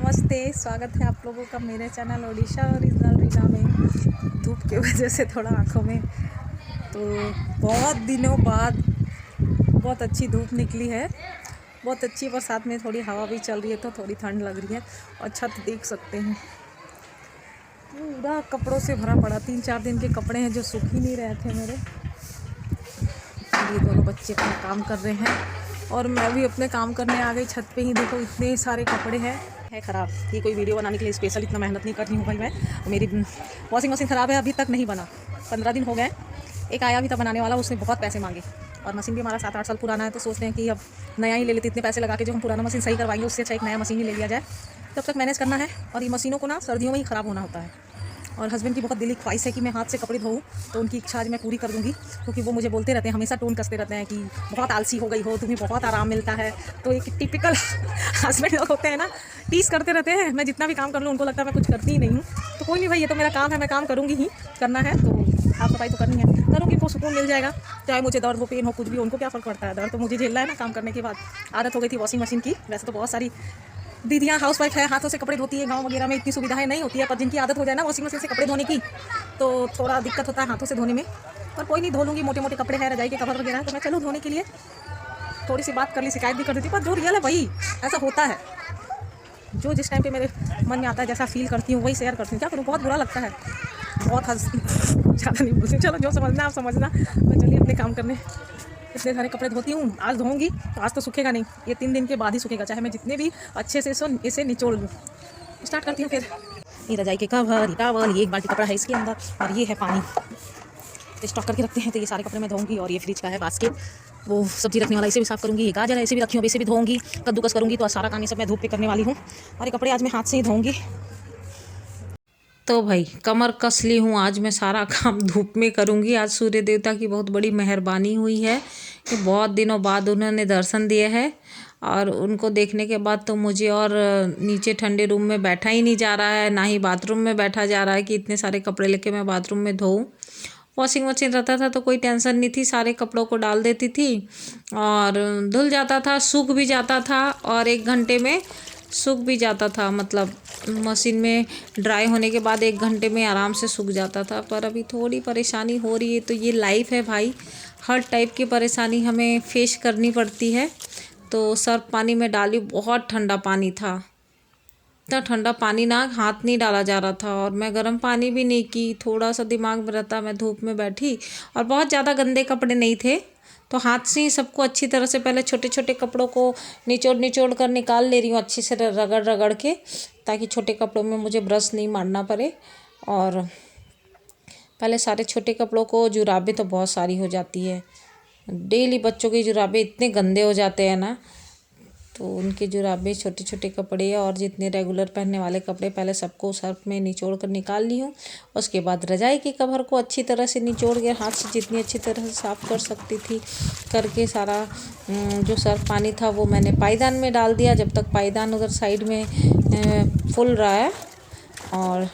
नमस्ते, स्वागत है आप लोगों का मेरे चैनल ओडिशा ओरिजिनल रीना में। धूप की वजह से थोड़ा आँखों में तो बहुत दिनों बाद बहुत अच्छी धूप निकली है, बहुत अच्छी। बरसात में थोड़ी हवा भी चल रही है तो थोड़ी ठंड लग रही है। और छत देख सकते हैं पूरा कपड़ों से भरा पड़ा। 3-4 दिन के कपड़े हैं जो सूख ही नहीं रहे थे मेरे। ये दोनों बच्चे अपना काम कर रहे हैं और मैं भी अपने काम करने आ गई छत पे ही। देखो इतने सारे कपड़े हैं ख़राब। ये कोई वीडियो बनाने के लिए स्पेशल इतना मेहनत नहीं कर रही हूँ भाई मैं। मेरी वॉशिंग मशीन ख़राब है, अभी तक नहीं बना। 15 दिन हो गए। एक आया भी था बनाने वाला, उसने बहुत पैसे मांगे। और मशीन भी हमारा 7-8 साल पुराना है, तो सोचते हैं कि अब नया ही ले लेते। इतने पैसे लगा के जो हम पुराना मशीन सही करवाएंगे उससे अच्छा एक नया मशीन ही ले लिया जाए। तब तक मैनेज करना है। और ये मशीनों को ना सर्दियों में ही ख़राब होना होता है। और हस्बैंड की बहुत दिली ख्वाहिश है कि मैं हाथ से कपड़े धोऊँ, तो उनकी इच्छा आज मैं पूरी कर दूँगी। क्योंकि वो मुझे बोलते रहते हैं, हमेशा टोन कसते रहते हैं कि बहुत आलसी हो गई हो, तुम्हें बहुत आराम मिलता है। तो एक टिपिकल हस्बैंड लोग होते हैं ना, टीस करते रहते हैं। मैं जितना भी काम कर लूँ उनको लगता है मैं कुछ करती ही नहीं हूँ। तो कोई नहीं भाई, ये तो मेरा काम है, मैं काम करूँगी ही। करना है तो साफ सफाई तो करनी है, करूँगी वो सुकून मिल जाएगा। चाहे मुझे दर्द हो, पेन हो, कुछ भी, उनको क्या फ़र्क पड़ता है। दर्द तो मुझे झेलना है ना काम करने के बाद। आदत हो गई थी वॉशिंग मशीन की। वैसे तो बहुत सारी दीदियाँ हाउस वाइफ है, हाथों से कपड़े धोती है। गांव वगैरह में इतनी सुविधाएं नहीं होती है, पर जिनकी आदत हो जाए ना वॉशिंग मशीन से कपड़े धोने की, तो थोड़ा दिक्कत होता है हाथों से धोने में। पर कोई नहीं, धो लूँगी। मोटे मोटे कपड़े हैं, रजाई के कवर वगैरह, तो मैं चलूँ धोने के लिए। थोड़ी सी बात कर ली, शिकायत भी कर देती, पर जो रियल है वही ऐसा होता है। जो जिस टाइम पे मेरे मन में आता है, जैसा फील करती हूँ वही शेयर करती हूँ। क्या करूँ, बहुत बुरा लगता है। बहुत ज़्यादा नहीं बोलती। चलो जो समझना आप समझना। मैं चलिए अपने काम करने। इतने सारे कपड़े धोती हूँ, आज धोऊंगी तो आज तो सूखेगा नहीं, ये 3 दिन के बाद ही सूखेगा। चाहे मैं जितने भी अच्छे से इसे निचोड़ लूँ। स्टार्ट करती हूँ फिर। ये रजाई के कवर, टावल, ये एक बाल्टी कपड़ा है इसके अंदर, और ये है पानी। तो स्टॉक करके रखते हैं। तो ये सारे कपड़े मैं धोऊंगी। और ये फ्रिज का है बास्केट, वो सब्जी रखने वाला, इसे भी साफ़ करूँगी। ये गाजर है, इसे भी रखी हूँ, इसे भी धोऊंगी। कद्दूकस करूँगी। तो सारा काम ये सब मैं धूप पे करने वाली हूँ। और ये कपड़े आज मैं हाथ से ही धोऊंगी। तो भाई कमर कस ली हूँ, आज मैं सारा काम धूप में करूँगी। आज सूर्य देवता की बहुत बड़ी मेहरबानी हुई है कि बहुत दिनों बाद उन्होंने दर्शन दिए हैं। और उनको देखने के बाद तो मुझे और नीचे ठंडे रूम में बैठा ही नहीं जा रहा है, ना ही बाथरूम में बैठा जा रहा है कि इतने सारे कपड़े लेके मैं बाथरूम में धोऊँ। वॉशिंग मशीन रहता था तो कोई टेंशन नहीं थी, सारे कपड़ों को डाल देती थी और धुल जाता था, सूख भी जाता था और 1 घंटे में सूख भी जाता था। मतलब मशीन में ड्राई होने के बाद 1 घंटे में आराम से सूख जाता था। पर अभी थोड़ी परेशानी हो रही है। तो ये लाइफ है भाई, हर टाइप की परेशानी हमें फेस करनी पड़ती है। तो सर्फ पानी में डाली, बहुत ठंडा पानी था। इतना ठंडा पानी ना हाथ नहीं डाला जा रहा था। और मैं गर्म पानी भी नहीं की, थोड़ा सा दिमाग में रहता। मैं धूप में बैठी और बहुत ज़्यादा गंदे कपड़े नहीं थे, तो हाथ से ही सबको अच्छी तरह से पहले छोटे छोटे कपड़ों को निचोड़ निचोड़ कर निकाल ले रही हूँ अच्छी से रगड़ रगड़ के, ताकि छोटे कपड़ों में मुझे ब्रश नहीं मारना पड़े। और पहले सारे छोटे कपड़ों को, जुराबें तो बहुत सारी हो जाती है डेली। बच्चों की जुराबें इतने गंदे हो जाते हैं ना, तो उनके जुराबें, छोटे छोटे कपड़े और जितने रेगुलर पहनने वाले कपड़े पहले सबको सर्फ में निचोड़ कर निकाल ली हूँ। उसके बाद रजाई के कवर को अच्छी तरह से निचोड़ के हाथ से जितनी अच्छी तरह से साफ़ कर सकती थी करके सारा जो सर्फ पानी था वो मैंने पायदान में डाल दिया। जब तक पायदान उधर साइड में फुल रहा है, और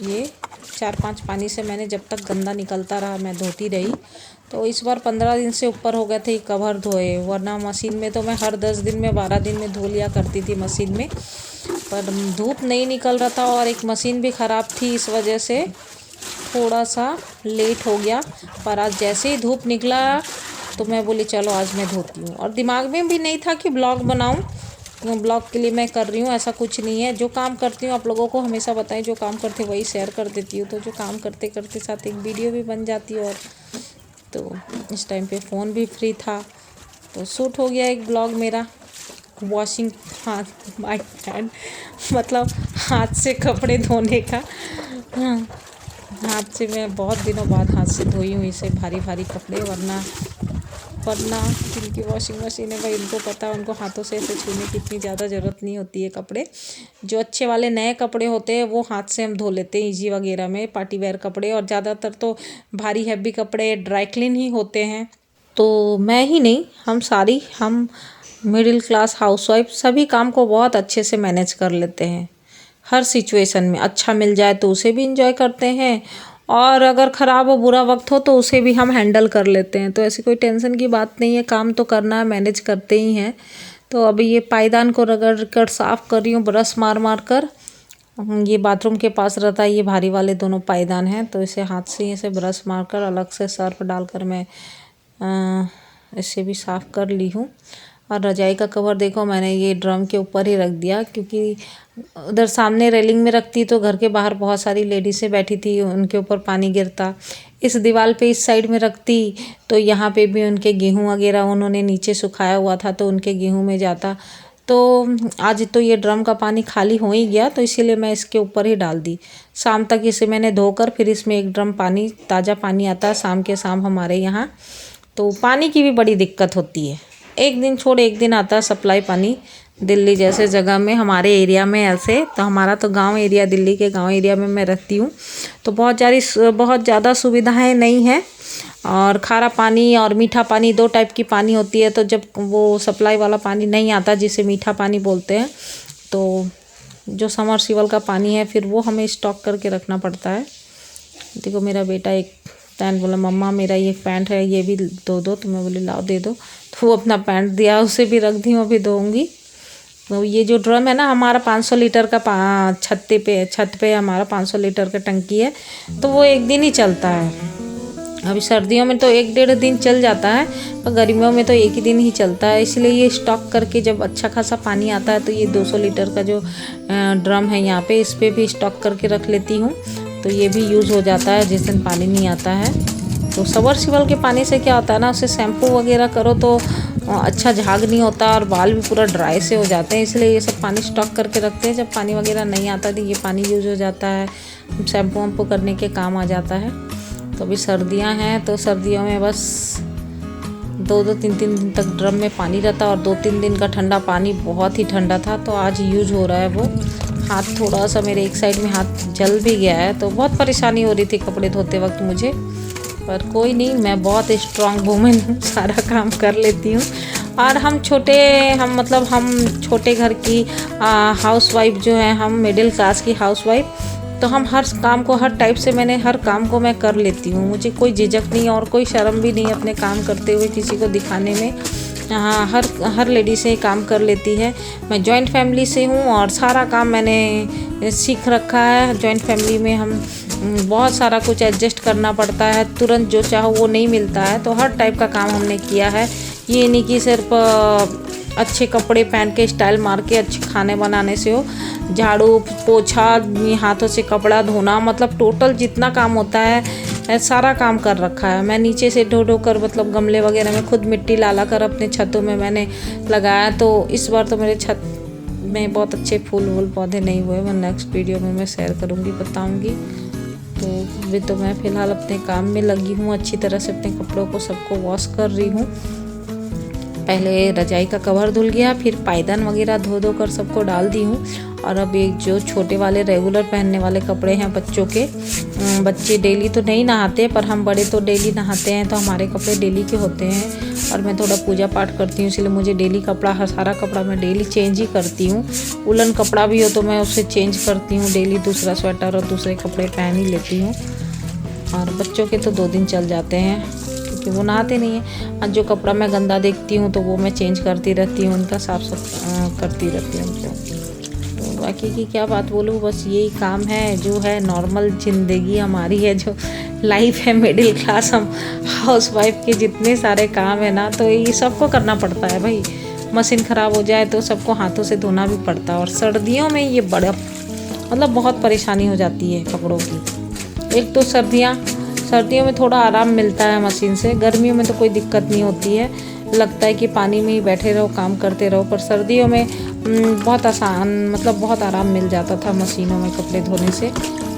ये 4-5 पानी से मैंने जब तक गंदा निकलता रहा मैं धोती रही। तो इस बार 15 दिन से ऊपर हो गए थे कवर धोए, वरना मशीन में तो मैं हर 10 दिन में 12 दिन में धो लिया करती थी मशीन में। पर धूप नहीं निकल रहा था और एक मशीन भी ख़राब थी, इस वजह से थोड़ा सा लेट हो गया। पर आज जैसे ही धूप निकला तो मैं बोली चलो आज मैं धोती हूँ। और दिमाग में भी नहीं था कि ब्लॉग बनाऊँ, ब्लॉग के लिए मैं कर रही हूँ, ऐसा कुछ नहीं है। जो काम करती हूँ आप लोगों को हमेशा बताएं, जो काम करते वही शेयर कर देती हूँ। तो जो काम करते करते साथ एक वीडियो भी बन जाती है। और तो इस टाइम पे फ़ोन भी फ्री था तो शूट हो गया एक ब्लॉग मेरा। वॉशिंग हाथ बाय हैंड, मतलब हाथ से कपड़े धोने का। हाँ, हाथ से मैं बहुत दिनों बाद हाथ से धोई हूँ इसे भारी भारी कपड़े। वरना जिनकी वॉशिंग मशीन है भाई उनको पता है, उनको हाथों से ऐसे छूने की इतनी ज़्यादा ज़रूरत नहीं होती है। कपड़े जो अच्छे वाले नए कपड़े होते हैं वो हाथ से हम धो लेते हैं ईजी वगैरह में, पार्टी वेयर कपड़े। और ज़्यादातर तो भारी हैवी कपड़े ड्राई क्लीन ही होते हैं। तो मैं ही नहीं, हम मिडिल क्लास हाउसवाइफ सभी काम को बहुत अच्छे से मैनेज कर लेते हैं। हर सिचुएशन में अच्छा मिल जाए तो उसे भी इंजॉय करते हैं, और अगर ख़राब हो, बुरा वक्त हो तो उसे भी हम हैंडल कर लेते हैं। तो ऐसी कोई टेंशन की बात नहीं है, काम तो करना है, मैनेज करते ही हैं। तो अभी ये पायदान को रगड़ कर साफ़ कर रही हूँ ब्रश मार मार कर। ये बाथरूम के पास रहता है, ये भारी वाले दोनों पायदान हैं, तो इसे हाथ से ऐसे ब्रश मार कर अलग से सर्फ डालकर मैं इसे भी साफ़ कर ली हूँ। और रजाई का कवर देखो मैंने ये ड्रम के ऊपर ही रख दिया, क्योंकि उधर सामने रेलिंग में रखती तो घर के बाहर बहुत सारी लेडीज़ें बैठी थी, उनके ऊपर पानी गिरता। इस दीवार पे इस साइड में रखती तो यहाँ पे भी उनके गेहूँ वगैरह उन्होंने नीचे सुखाया हुआ था तो उनके गेहूँ में जाता। तो आज तो ये ड्रम का पानी खाली हो ही गया, तो इसीलिए मैं इसके ऊपर ही डाल दी। शाम तक इसे मैंने धोकर फिर इसमें एक ड्रम पानी, ताज़ा पानी आता है शाम के शाम हमारे यहाँ। तो पानी की भी बड़ी दिक्कत होती है, एक दिन छोड़ एक दिन आता है सप्लाई पानी। दिल्ली जैसे जगह में हमारे एरिया में ऐसे, तो हमारा तो गांव एरिया, दिल्ली के गांव एरिया में मैं रहती हूँ, तो बहुत ज़्यादा सुविधाएं नहीं हैं। और खारा पानी और मीठा पानी दो टाइप की पानी होती है। तो जब वो सप्लाई वाला पानी नहीं आता जिसे मीठा पानी बोलते हैं, तो जो समरसीबल का पानी है फिर वो हमें स्टॉक करके रखना पड़ता है। देखो मेरा बेटा एक पैंट बोला मम्मा मेरा ये पैंट है ये भी धो दो, तो मैं बोली लाओ दे दो, तो वो अपना पैंट दिया, उसे भी रख दी, वो भी धोऊंगी। तो ये जो ड्रम है ना हमारा 500 लीटर का छत पे हमारा 500 लीटर का टंकी है, तो वो एक दिन ही चलता है। अभी सर्दियों में तो 1-1.5 दिन चल जाता है, पर गर्मियों में तो एक ही दिन ही चलता है। इसलिए ये स्टॉक करके जब अच्छा खासा पानी आता है तो ये 200 लीटर का जो ड्रम है यहाँ पे, इस पर भी स्टॉक करके रख लेती हूँ, तो ये भी यूज़ हो जाता है जिस दिन पानी नहीं आता है। तो सबमर्सिबल के पानी से क्या होता है ना, उसे शैम्पू वगैरह करो तो अच्छा झाग नहीं होता और बाल भी पूरा ड्राई से हो जाते हैं, इसलिए ये सब पानी स्टॉक करके रखते हैं। जब पानी वगैरह नहीं आता तो ये पानी यूज़ हो जाता है, शैम्पू वैम्पू करने के काम आ जाता है। तो अभी सर्दियां हैं, तो सर्दियों में बस 2-3 दिन तक ड्रम में पानी रहता, और 2-3 दिन का ठंडा पानी बहुत ही ठंडा था, तो आज यूज़ हो रहा है वो। हाथ थोड़ा सा मेरे एक साइड में हाथ जल भी गया है, तो बहुत परेशानी हो रही थी कपड़े धोते वक्त मुझे, पर कोई नहीं, मैं बहुत स्ट्रॉन्ग वूमेन हूँ, सारा काम कर लेती हूँ। और हम छोटे घर की हाउसवाइफ जो है, हम मिडिल क्लास की हाउसवाइफ, तो हम हर काम को हर काम को मैं कर लेती हूँ। मुझे कोई झिझक नहीं और कोई शर्म भी नहीं अपने काम करते हुए किसी को दिखाने में। हाँ, हर लेडी से काम कर लेती है। मैं जॉइंट फैमिली से हूँ और सारा काम मैंने सीख रखा है। जॉइंट फैमिली में हम बहुत सारा कुछ एडजस्ट करना पड़ता है, तुरंत जो चाहो वो नहीं मिलता है, तो हर टाइप का काम हमने किया है। ये नहीं कि सिर्फ अच्छे कपड़े पहन के स्टाइल मार के अच्छे खाने बनाने से हो, झाड़ू पोछा, हाथों से कपड़ा धोना, मतलब टोटल जितना काम होता है सारा काम कर रखा है। मैं नीचे से ढो कर मतलब गमले वगैरह में खुद मिट्टी ला कर अपने छतों में मैंने लगाया। तो इस बार तो मेरे छत में बहुत अच्छे फूल पौधे नहीं हुए, मैं नेक्स्ट वीडियो में मैं शेयर करूँगी, बताऊँगी। तो अभी तो मैं फ़िलहाल अपने काम में लगी हूँ, अच्छी तरह से अपने कपड़ों को सबको वॉश कर रही हूँ। पहले रजाई का कवर धुल गया, फिर पायदान वगैरह धो कर सबको डाल दी हूँ। और अब एक जो छोटे वाले रेगुलर पहनने वाले कपड़े हैं बच्चों के, बच्चे डेली तो नहीं नहाते, पर हम बड़े तो डेली नहाते हैं, तो हमारे कपड़े डेली के होते हैं। और मैं थोड़ा पूजा पाठ करती हूँ, इसलिए मुझे डेली सारा कपड़ा मैं डेली चेंज ही करती हूँ। उलन कपड़ा भी हो तो मैं उसे चेंज करती हूँ डेली, दूसरा स्वेटर और दूसरे कपड़े पहन ही लेती हूँ। और बच्चों के तो 2 दिन चल जाते हैं क्योंकि वो नहाते नहीं हैं। और जो कपड़ा मैं गंदा देखती हूँ तो वो मैं चेंज करती रहती हूँ, उनका साफ करती रहती हूँ उनको। तो बाकी की क्या बात बोलूँ, बस यही काम है जो है, नॉर्मल ज़िंदगी हमारी है, जो लाइफ है मिडिल क्लास, हम हाउसवाइफ के जितने सारे काम है ना, तो ये सबको करना पड़ता है भाई। मशीन ख़राब हो जाए तो सबको हाथों से धोना भी पड़ता है। और सर्दियों में ये बड़ा मतलब बहुत परेशानी हो जाती है कपड़ों की। एक तो सर्दियों में थोड़ा आराम मिलता है मशीन से, गर्मियों में तो कोई दिक्कत नहीं होती है, लगता है कि पानी में ही बैठे रहो, काम करते रहो। पर सर्दियों में बहुत आसान, मतलब बहुत आराम मिल जाता था मशीनों में कपड़े धोने से।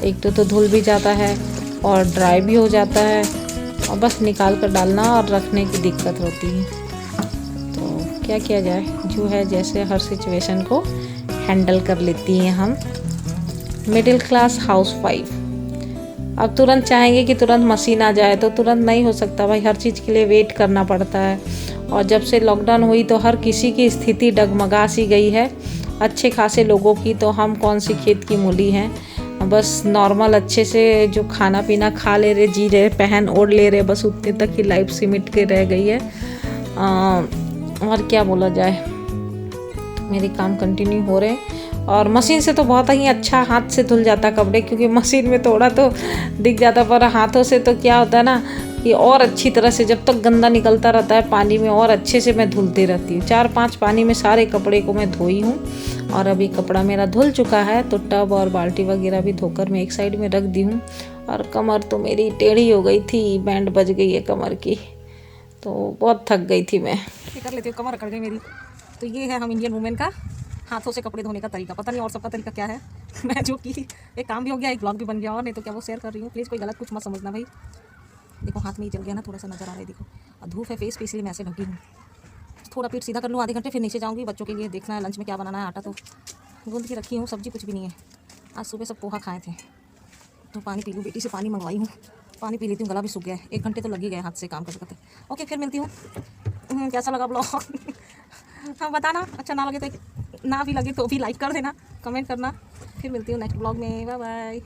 एक तो धुल भी जाता है और ड्राई भी हो जाता है, और बस निकाल कर डालना और रखने की दिक्कत होती है। तो क्या किया जाए, जो है जैसे हर सिचुएशन को हैंडल कर लेती हैं हम मिडिल क्लास हाउसवाइफ। अब तुरंत चाहेंगे कि तुरंत मशीन आ जाए, तो तुरंत नहीं हो सकता भाई, हर चीज़ के लिए वेट करना पड़ता है। और जब से लॉकडाउन हुई तो हर किसी की स्थिति डगमगा सी गई है, अच्छे खासे लोगों की। तो हम कौन सी खेत की मूली हैं, बस नॉर्मल अच्छे से जो खाना पीना खा ले रहे, जी रहे, पहन ओढ़ ले रहे, बस उतने तक ही लाइफ सिमट के रह गई है। और क्या बोला जाए, मेरे काम कंटिन्यू हो रहे हैं। और मशीन से तो बहुत ही अच्छा हाथ से धुल जाता कपड़े, क्योंकि मशीन में थोड़ा तो दिख जाता, पर हाथों से तो क्या होता है ना कि और अच्छी तरह से जब तक गंदा निकलता रहता है पानी में और अच्छे से मैं धुलती रहती हूँ। 4-5 पानी में सारे कपड़े को मैं धोई हूँ। और अभी कपड़ा मेरा धुल चुका है, तो टब और बाल्टी वगैरह भी धोकर मैं एक साइड में रख दी हूँ। और कमर तो मेरी टेढ़ी हो गई थी, बैंड बज गई है कमर की, तो बहुत थक गई थी मैं। ये कर लेती हूँ, कमर अकड़ गई मेरी। तो ये है हम इंडियन वुमेन का हाथों से कपड़े धोने का तरीका। पता नहीं और सबका तरीका क्या है। मैं जो कि एक काम भी हो गया, एक ब्लॉग भी बन गया, और नहीं तो क्या वो शेयर कर रही हूँ। प्लीज़ कोई गलत कुछ मत समझना भाई। देखो हाथ में ही जल गया ना, थोड़ा सा नजर आ रहा है, देखो। और धूप है फेस पे, इसलिए मैं ऐसे ढकी हूँ। थोड़ा पीठ सीधा कर लूँ आधे घंटे, फिर नीचे जाऊँगी। बच्चों के लिए देखना है लंच में क्या बनाना है। आटा तो गूंद के रखी हूँ, सब्जी कुछ भी नहीं है। आज सुबह सब पोहा खाए थे, तो पानी पी लूँ। बेटी से पानी मंगवाई हूँ, पानी पी लेती हूँ। गला भी सूख गया है, 1 घंटे तो लग ही गए हाथ से काम करते करते। ओके, फिर मिलती हूँ। कैसा लगा ब्लॉग? हाँ बताना, अच्छा ना लगे तो ना भी लगे तो भी लाइक कर देना, कमेंट करना। फिर मिलती हूँ नेक्स्ट ब्लॉग में। Bye bye.